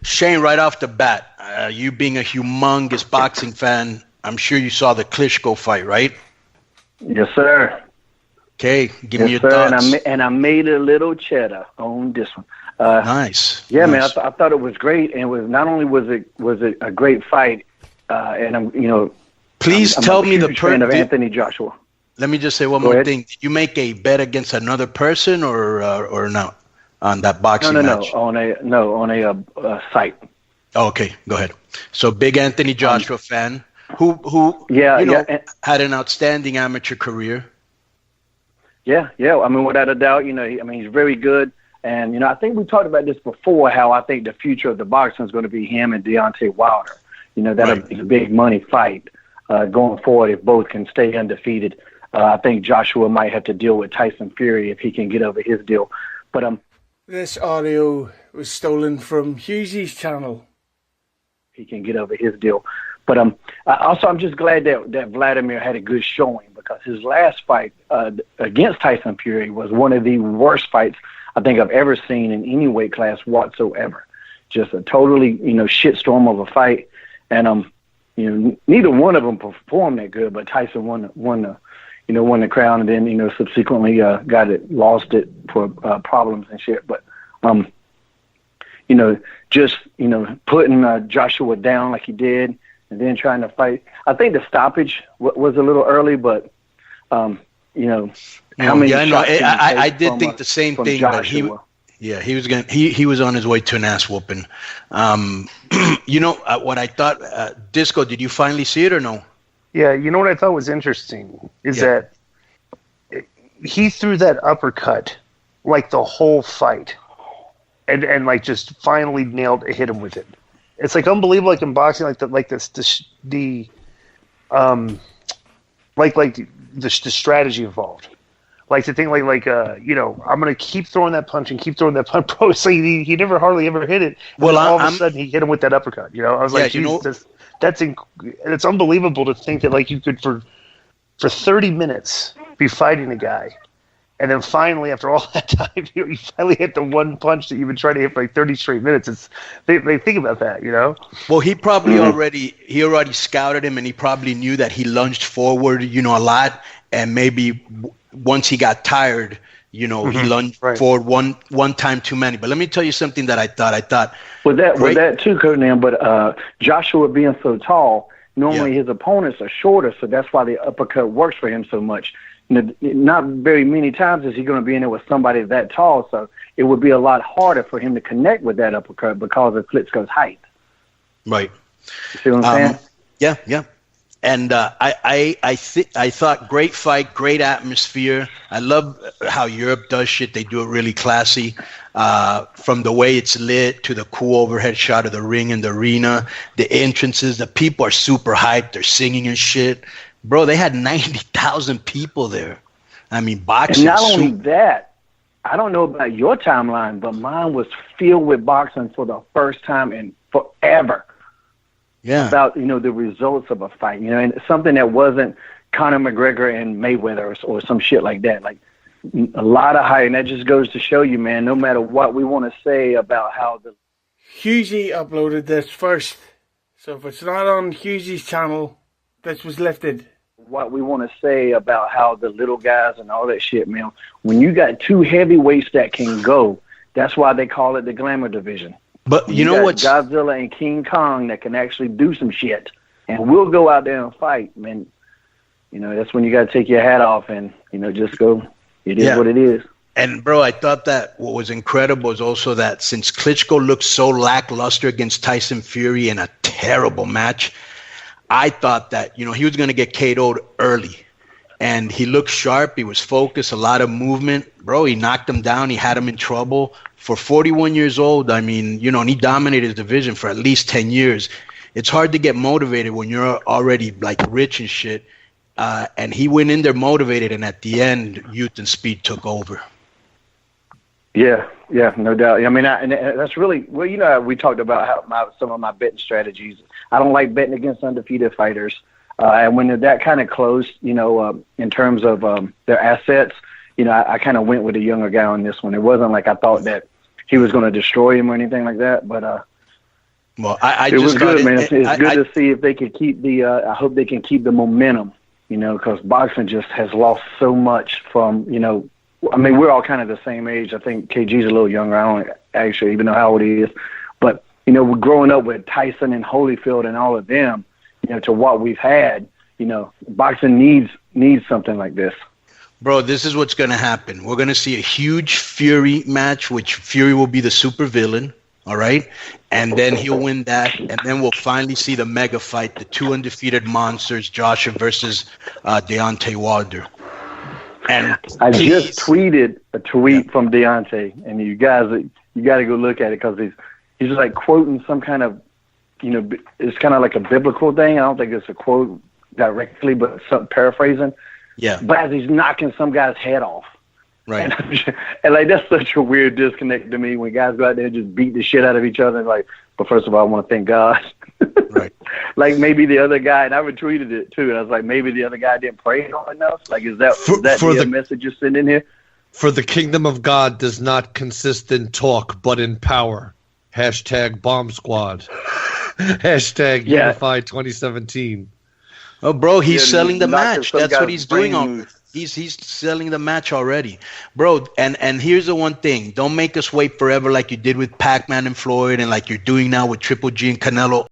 Shane, right off the bat, you being a humongous boxing fan, I'm sure you saw the Klitschko fight, right? Yes, sir. Okay, give me your thoughts. And I made a little cheddar on this one. Nice. Yeah, nice. man, I thought it was great, and it was not only was it a great fight, and Please I'm tell me a huge fan of Anthony Joshua. Let me just say one more thing. Did you make a bet against another person or not on that boxing match? On a site. Oh, okay, go ahead. So big Anthony Joshua fan who had an outstanding amateur career. Yeah. I mean, without a doubt, he's very good. And, I think we talked about this before, how I think the future of the boxing is going to be him and Deontay Wilder. That'll be a big money fight going forward if both can stay undefeated. I think Joshua might have to deal with Tyson Fury if he can get over his deal. But this audio was stolen from Hughesy's channel. He can get over his deal. But also, I'm just glad that Wladimir had a good showing, because his last fight against Tyson Fury was one of the worst fights I think I've ever seen in any weight class whatsoever. Just a totally, shitstorm of a fight. And, neither one of them performed that good, but Tyson won the crown, and then, subsequently lost it for problems and shit. But, putting Joshua down like he did and then trying to fight. I think the stoppage was a little early, but, how many shots I did think the same thing, Joshua? But he was on his way to an ass whooping. What I thought, Disco, did you finally see it or no? Yeah, what I thought was interesting is that he threw that uppercut like the whole fight, and like just finally hit him with it. It's like unbelievable, like in boxing, the strategy involved. Like the thing, I'm gonna keep throwing that punch and keep throwing that punch. Bro, it's like he never hardly ever hit it. Well, all of a sudden he hit him with that uppercut. I was like, it's unbelievable to think that you could for 30 minutes be fighting a guy, and then finally after all that time, you finally hit the one punch that you've been trying to hit for 30 straight minutes. They think about that, Well, he probably already scouted him, and he probably knew that he lunged forward, a lot, and maybe once he got tired, he lunged forward one time too many. But let me tell you something that I thought. With that too, Konnan, but Joshua being so tall, normally his opponents are shorter, so that's why the uppercut works for him so much. Not very many times is he going to be in there with somebody that tall, so it would be a lot harder for him to connect with that uppercut because of Klitschko's height. Right. You see what I'm saying? Yeah. And I thought great fight, great atmosphere. I love how Europe does shit. They do it really classy. From the way it's lit to the cool overhead shot of the ring and the arena, the entrances, the people are super hyped. They're singing and shit. Bro, they had 90,000 people there. I mean, boxing. And not only that, I don't know about your timeline, but mine was filled with boxing for the first time in forever. Yeah. About, the results of a fight, and something that wasn't Conor McGregor and Mayweather or some shit like that. Like a lot of hype, and that just goes to show you, man, no matter what we want to say about how the... Hughesy uploaded this first. So if it's not on Hughesy's channel, this was lifted. What we want to say about how the little guys and all that shit, man, when you got two heavyweights that can go, that's why they call it the glamour division. But you know what? Godzilla and King Kong that can actually do some shit, and we'll go out there and fight, man. That's when you got to take your hat off and just go. It is what it is. And bro, I thought that what was incredible is also that since Klitschko looked so lackluster against Tyson Fury in a terrible match, I thought that he was going to get KO'd early, and he looked sharp. He was focused, a lot of movement, bro. He knocked him down. He had him in trouble. For 41 years old, I mean, and he dominated his division for at least 10 years. It's hard to get motivated when you're already rich and shit. And he went in there motivated, and at the end, youth and speed took over. Yeah, no doubt. I mean, and that's really we talked about some of my betting strategies. I don't like betting against undefeated fighters, and when they're that kind of close, in terms of their assets, I kind of went with a younger guy on this one. It wasn't like I thought that he was going to destroy him or anything like that, but Well, I it just was good, man. It's good to see if they can keep the. I hope they can keep the momentum. Because boxing just has lost so much from. I mean, we're all kind of the same age. I think KG's a little younger. I don't actually even know how old he is, but we're growing up with Tyson and Holyfield and all of them. To what we've had. Boxing needs something like this. Bro, this is what's going to happen. We're going to see a huge Fury match, which Fury will be the supervillain, all right? And then he'll win that, and then we'll finally see the mega fight, the two undefeated monsters, Joshua versus Deontay Wilder. And I just tweeted a tweet from Deontay, and you guys, you got to go look at it because he's like quoting some kind of, it's kind of like a biblical thing. I don't think it's a quote directly, but some paraphrasing. Yeah. But as he's knocking some guy's head off. Right. And like that's such a weird disconnect to me when guys go out there and just beat the shit out of each other. And like, but first of all, I want to thank God. Right. Like maybe the other guy, and I retweeted it too. And I was like, maybe the other guy didn't pray hard enough. Like, is that the message you're sending here? For the kingdom of God does not consist in talk, but in power. Hashtag bomb squad. Hashtag Unified 2017. Oh, bro, he's selling the match. That's what he's doing. He's selling the match already, bro. And here's the one thing: don't make us wait forever like you did with Pac-Man and Floyd, and like you're doing now with Triple G and Canelo.